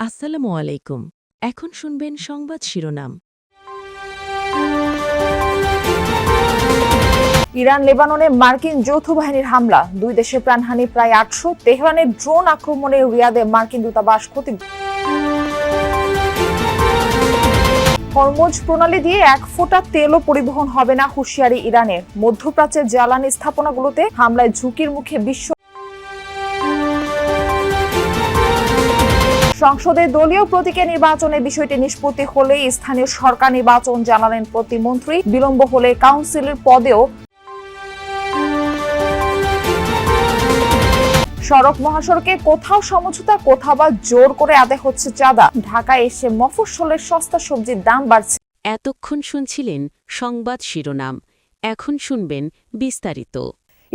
আসসালামু আলাইকুম। এখন শুনবেন সংবাদ শিরোনাম। ইরান লেবাননে মার্কিন যৌথ বাহিনীর হামলা, দুই দেশের প্রাণহানি প্রায় ৮০০। তেহরানের ড্রোন আক্রমণে রিয়াদে মার্কিন দূতাবাস ক্ষতি। হরমুজ প্রণালী দিয়ে এক ফোঁটা তেলও পরিবহন হবে না, হুঁশিয়ারি ইরানের। মধ্যপ্রাচ্যের জ্বালানি স্থাপনাগুলোতে হামলায় ঝুঁকির মুখে বিশ্ব। সংসদে দলীয় প্রতীকে নির্বাচনের বিষয়টি নিষ্পত্তি হলে স্থানীয় সরকার নির্বাচন, জানালেন প্রতিমন্ত্রী। বিলম্ব হলে কাউন্সিলের পদেও। সড়ক মহাসড়কে কোথাও সমঝোতা, কোথাও বা জোর করে আদায় হচ্ছে চাঁদা। ঢাকায় এসে মফস্বলের সস্তা সবজির দাম বাড়ছে। এতক্ষণ শুনছিলেন সংবাদ শিরোনাম। এখন শুনবেন বিস্তারিত।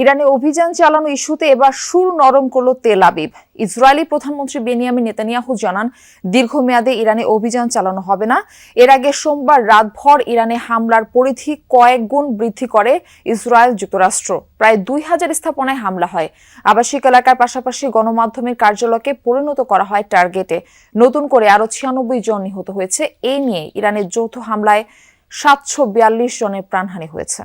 ইরানে অভিযান চালানো ইস্যুতে এবার সুর নরম করল তেল আবিব। ইসরায়েলি প্রধানমন্ত্রী বেনিয়ামিন নেতানিয়াহু জানান, দীর্ঘমেয়াদে ইরানে অভিযান চালানো হবে না। এর আগে সোমবার রাতভর ইরানে হামলার পরিধি কয়েক গুণ বৃদ্ধি করে ইসরায়েল যুক্তরাষ্ট্র। প্রায় ২,০০০ স্থাপনায় হামলা হয়। আবাসিক এলাকার পাশাপাশি গণমাধ্যমের কার্যালয়কে পরিণত করা হয় টার্গেটে। নতুন করে আরও ৯৬ জন নিহত হয়েছে। এ নিয়ে ইরানের যৌথ হামলায় ৭৪২ জনের প্রাণহানি হয়েছে।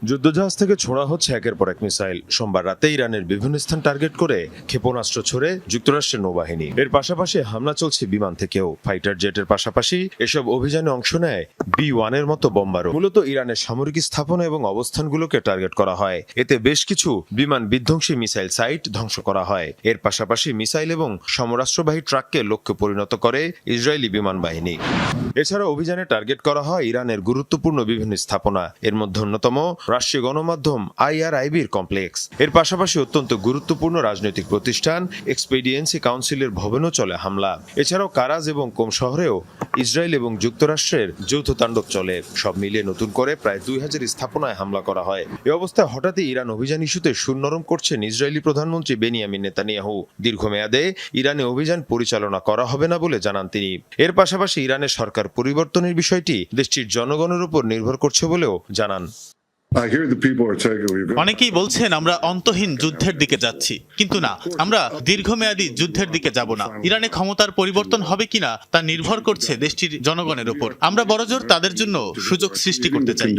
যুদ্ধজাহাজ থেকে ছোড়া হচ্ছে একের পর এক মিসাইল। সোমবার রাতে ইরানের বিভিন্ন স্থান টার্গেট করে ক্ষেপণাস্ত্র ছোড়ে যুক্তরাষ্ট্রের নৌবাহিনী। এর পাশাপাশি হামলা চলছে বিমান থেকেও। ফাইটার জেটের পাশাপাশি এসব অভিযানে অংশ নেয় B-1 এর মতো বোমারও। মূলত ইরানের সামরিক স্থাপনা এবং অবস্থানগুলোকে টার্গেট করা হয়। এতে বেশ কিছু বিমান বিধ্বংসী মিসাইল সাইট ধ্বংস করা হয়। এর পাশাপাশি মিসাইল এবং সমরাস্ত্রবাহী ট্রাককে লক্ষ্যে পরিণত করে ইসরায়েলি বিমান বাহিনী। এছাড়া অভিযানে টার্গেট করা হয় ইরানের গুরুত্বপূর্ণ বিভিন্ন স্থাপনা। এর মধ্যে অন্যতম রাষ্ট্রীয় গণমাধ্যম IRIB-র কমপ্লেক্স। এর পাশাপাশি অত্যন্ত গুরুত্বপূর্ণ রাজনৈতিক প্রতিষ্ঠান এক্সপেডিয়েন্সি কাউন্সিলের ভবনও চলে হামলা। এছাড়াও কারাজ এবং কোম শহরেও ইসরায়েল এবং যুক্তরাষ্ট্রের যৌথ তাণ্ডব চলে। সব মিলিয়ে নতুন করে প্রায় ২,০০০ স্থাপনায় হামলা করা হয়। এ অবস্থায় হঠাৎই ইরান অভিযান ইস্যুতে সুর নরম করছেন ইসরায়েলি প্রধানমন্ত্রী বেনিয়ামিন নেতানিয়াহু। দীর্ঘমেয়াদে ইরানে অভিযান পরিচালনা করা হবে না বলে জানান তিনি। এর পাশাপাশি ইরানের সরকার পরিবর্তনের বিষয়টি দেশটির জনগণের উপর নির্ভর করছে বলেও জানান। অনেকেই বলছেন আমরা অন্তহীন যুদ্ধের দিকে যাচ্ছি, কিন্তু না, আমরা দীর্ঘমেয়াদী যুদ্ধের দিকে যাব না। ইরানে ক্ষমতার পরিবর্তন হবে কিনা তা নির্ভর করছে দেশটির জনগণের উপর। আমরা বড়জোর তাদের জন্য সুযোগ সৃষ্টি করতে চাই।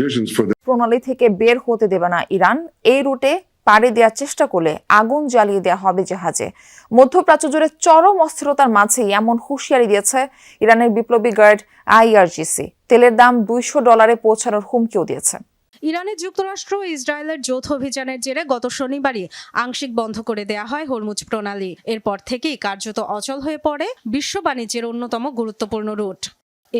প্রণালী থেকে বের হতে দেবে না ইরান। এই রুটে পাড়ি দেওয়ার চেষ্টা করলে আগুন জ্বালিয়ে দেওয়া হবে জাহাজে। মধ্যপ্রাচ্য জুড়ে চরম অস্থিরতার মাঝেই এমন হুঁশিয়ারি দিয়েছে ইরানের বিপ্লবী গার্ড IRGC। তেলের দাম $২০০ পৌঁছানোর হুমকিও দিয়েছে। ইরানে যুক্তরাষ্ট্র ও ইসরায়েলের যৌথ অভিযানের জেরে গত শনিবারই আংশিক বন্ধ করে দেয়া হয় হরমুজ প্রণালী। এরপর থেকেই কার্যত অচল হয়ে পড়ে বিশ্ব বাণিজ্যের অন্যতম গুরুত্বপূর্ণ রুট।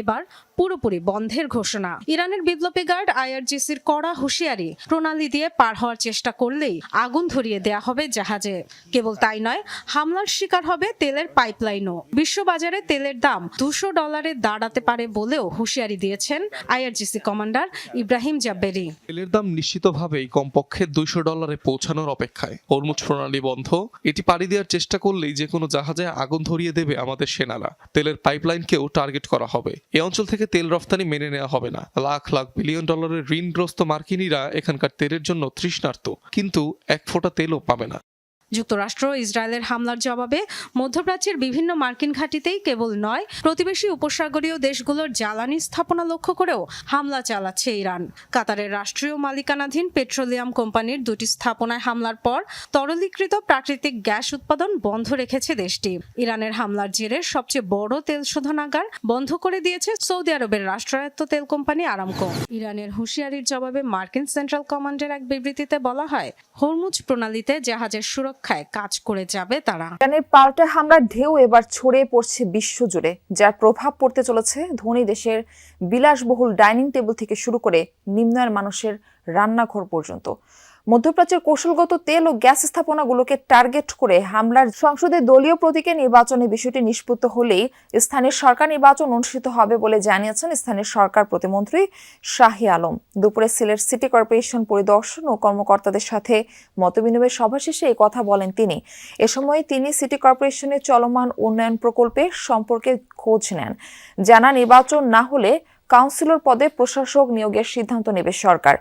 এবার পুরোপুরি বন্ধের ঘোষণা। ইরানের বিপ্লবী গার্ড IRGC-র কড়া হুঁশিয়ারি, প্রণালী দিয়ে পার হওয়ার চেষ্টা করলেই আগুন ধরিয়ে দেয়া হবে জাহাজে। কেবল তাই নয়, হামলার শিকার হবে তেলের পাইপলাইনও। বিশ্ববাজারে তেলের দাম $200 দাঁড়াতে পারে বলেও হুঁশিয়ারি দিয়েছেন IRGC কমান্ডার ইব্রাহিম জাব্বেরি। তেলের দাম নিশ্চিতভাবেই কমপক্ষে $200 পৌঁছানোর অপেক্ষায়। হরমুজ প্রণালী বন্ধ, এটি পাড়ি দেওয়ার চেষ্টা করলেই যে কোনো জাহাজে আগুন ধরিয়ে দেবে আমাদের সেনারা। তেলের পাইপলাইনকেও টার্গেট করা হবে। এ অঞ্চল থেকে তেল রফতানি মেনে নেওয়া হবে না। লাখ লাখ বিলিয়ন ডলারের ঋণগ্রস্ত মার্কিনীরা এখানকার তেলের জন্য তৃষ্ণার্ত, কিন্তু এক ফোঁটা তেলও পাবে না। যুক্তরাষ্ট্র ইসরায়েলের হামলার জবাবে মধ্যপ্রাচ্যের বিভিন্ন মার্কিন ঘাঁটিতেই কেবল নয়, প্রতিবেশী উপসাগরীয় দেশগুলোর জ্বালানি স্থাপনা লক্ষ্য করেও হামলা চালাচ্ছে ইরান। কাতারের রাষ্ট্রীয় মালিকানাধীন পেট্রোলিয়াম কোম্পানির 2টি স্থাপনায় হামলার পর তরলীকৃত প্রাকৃতিক গ্যাস উৎপাদন বন্ধ রেখেছে দেশটি। ইরানের হামলার জেরে সবচেয়ে বড় তেল শোধনাগার বন্ধ করে দিয়েছে সৌদি আরবের রাষ্ট্রায়ত্ত তেল কোম্পানি আরামকো। ইরানের হুঁশিয়ারির জবাবে মার্কিন সেন্ট্রাল কমান্ডের এক বিবৃতিতে বলা হয়, হরমুজ প্রণালীতে জাহাজের সুরক্ষায় কাজ করে যাবে তারা। ইরানের পাল্টা হামলার ঢেউ এবার ছড়িয়ে পড়ছে বিশ্বজুড়ে, যার প্রভাব পড়তে চলেছে ধনী দেশের বিলাসবহুল ডাইনিং টেবিল থেকে শুরু করে নিম্নায়ের মানুষের রান্নাঘর পর্যন্ত। মধ্যপ্রাচ্যের কৌশলগত তেল ও গ্যাস স্থাপনাগুলোকে টার্গেট করে হামলার সংসদে দলীয় প্রতীকে নির্বাচনের বিষয়টি নিষ্পত্তি হলেই স্থানীয় সরকার নির্বাচন অনুষ্ঠিত হবে বলে জানিয়েছেন স্থানীয় সরকার প্রতিমন্ত্রী শাহি আলম। দুপুরে সিলেট সিটি কর্পোরেশন পরিদর্শন ও কর্মকর্তাদের সাথে মতবিনিময় সভা শেষে এই কথা বলেন তিনি। এ সময় তিনি সিটি কর্পোরেশনের চলমান উন্নয়ন প্রকল্পের সম্পর্কে খোঁজ নেন। জানা, নির্বাচন না হলে কাউন্সিলর পদে প্রশাসক নিয়োগের সিদ্ধান্ত নেবে সরকার।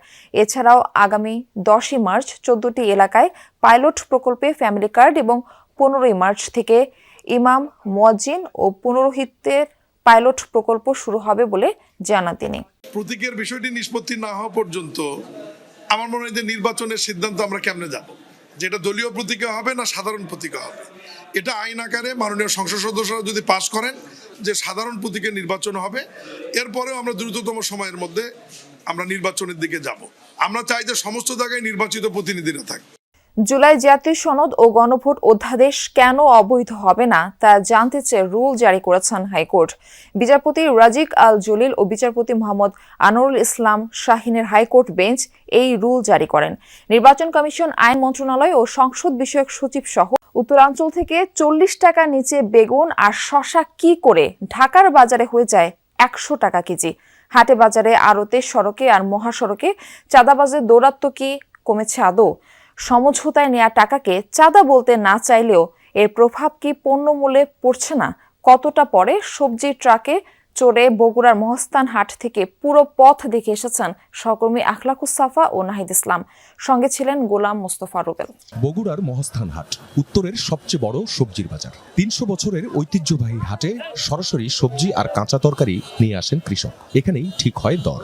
এছাড়াও আগামী 10 মার্চ 14টি এলাকায় পাইলট প্রকল্পে ফ্যামিলি কার্ড এবং 15 মার্চ থেকে ইমাম, মুয়াজ্জিন ও পুরোহিতের পাইলট প্রকল্প শুরু হবে বলে জানান তিনি। প্রতীকের বিষয়টি নিষ্পত্তি না হওয়া পর্যন্ত আমার মনে হয় যে নির্বাচনের সিদ্ধান্ত আমরা কেমনে যাব, যেটা দলীয় প্রতীকে হবে না সাধারণ প্রতীকে হবে, এটা আইন আকারে মাননীয় সংসদ সদস্যরা যদি পাশ করেন যে সাধারণ প্রতীকে নির্বাচন হবে, এরপরেও আমরা দ্রুততম সময়ের মধ্যে আমরা নির্বাচনের দিকে যাব। আমরা চাই যে সমস্ত জায়গায় নির্বাচিত প্রতিনিধিরা থাকবে। জুলাই জাতীয় সনদ ও গণভোট অধ্যাদেশ কেন অবৈধ হবে না তা জানতে চেয়ে রুল জারি করেছেন হাইকোর্ট। বিচারপতি রাজিক আল জলিল ও বিচারপতি মোহাম্মদ আনোয়ারুল ইসলাম শাহিনের হাইকোর্ট বেঞ্চ এই রুল জারি করেন। নির্বাচন কমিশন, আইন মন্ত্রণালয় ও সংসদ বিষয়ক সচিব সহ উত্তরাঞ্চল থেকে 40 টাকা নিচে বেগুন আর শসা কি করে ঢাকার বাজারে হয়ে যায় 100 টাকা কেজি? হাটে বাজারে, আড়তে, সড়কে আর মহাসড়কে চাঁদাবাজের দৌরাত্ম্য কি কমেছে আদৌ? সমঝোতায় নেওয়া টাকাকে চাঁদা বলতে না চাইলেও এর প্রভাব কি পণ্যমূল্যে পড়ছে না? কতটা পরে সবজির ট্রাকে চড়ে বগুড়ার মহস্তান হাট থেকে পুরো পথ দেখে এসেছেন সহকর্মী আখলাকুস সাফা ও নাহিদ ইসলাম। সঙ্গে ছিলেন গোলাম মোস্তফা রুবেল। বগুড়ার মহস্থান হাট উত্তরের সবচেয়ে বড় সবজির বাজার। 300 বছরের ঐতিহ্যবাহী হাটে সরাসরি সবজি আর কাঁচা তরকারি নিয়ে আসেন কৃষক। এখানেই ঠিক হয় দর।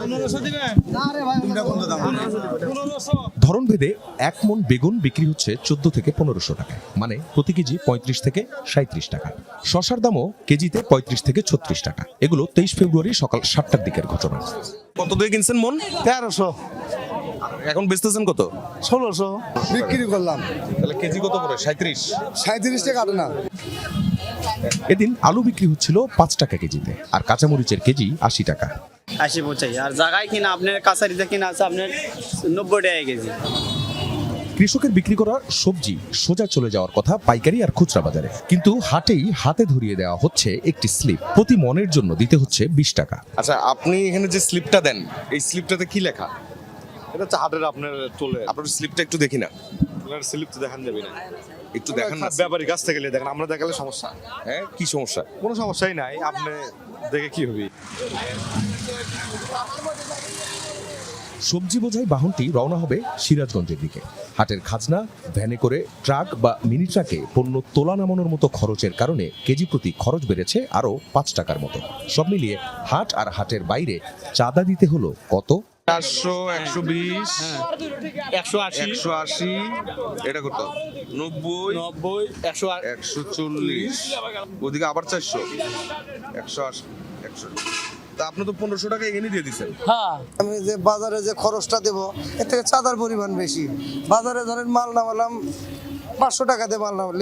ধরনভেদে 1 মণ বেগুন বিক্রি হচ্ছে 14 থেকে 1500 টাকায়, মানে প্রতি কেজি 35 থেকে 37 টাকা। শসার দামও কেজিতে 35 থেকে 36 টাকা। এগুলো 23 ফেব্রুয়ারি সকাল 7টার দিকের ঘটনা। কত দিয়ে কিনছেন মন? 1300। এখন বেচতেছেন কত? 1600 বিক্রি করলাম। তাহলে কেজি কত করে? 37 টাকা আটে না। এদিন আলু বিক্রি হচ্ছিল 5 টাকা কেজিতে, আর কাঁচামরিচের কেজি 80 টাকা। 80 পৌঁছাই, আর জায়গায় কিনা আপনার কাছারিতে কিনা আছে আপনার 90 টাকা কেজি। কৃষকের বিক্রি করা সবজি সোজা চলে যাওয়ার কথা পাইকারি আর খুচরা বাজারে, কিন্তু হাটেই হাতে ধরিয়ে দেওয়া হচ্ছে একটি স্লিপ। প্রতি মনের জন্য দিতে হচ্ছে 20 টাকা। আচ্ছা, আপনি এখানে যে স্লিপটা দেন, এই স্লিপটাতে কি লেখা? এটা হচ্ছে হাটের আপনার চলে। আপনার স্লিপটা একটু দেখি না। আপনার স্লিপ তো দেখান যাবে না, একটু দেখান না। ব্যাপারী কাছ থেকে দেখেন, আমরা দেখালে সমস্যা। হ্যাঁ, কি সমস্যা? কোনো সমস্যাই নাই, আপনি দেখে কি হবে। সবজি বোঝাই বাহনটি রওনা হবে সিরাজগঞ্জের দিকে। হাটের খাজনা, ভ্যানে করে, ট্রাক বা মিনি ট্রাকে পণ্য তোলা নামানোর মতো খরচের কারণে কেজি প্রতি খরচ বেড়েছে আরো 5 টাকার মতো। সব মিলিয়ে হাট আর হাটের বাইরে চাঁদা দিতে হলো কত? 400, 120, 180, এটা কত? 90, 140, ওদিকে আবার 400, 180, 100। তা আপনি তো 1500 টাকা এখানে দিয়ে দিচ্ছেন। আমি যে বাজারে যে খরচটা দেবো এর থেকে চাঁদার পরিমাণ বেশি। বাজারে ধরেন মাল নামালাম 500 টাকা দিয়ে মাল নামালে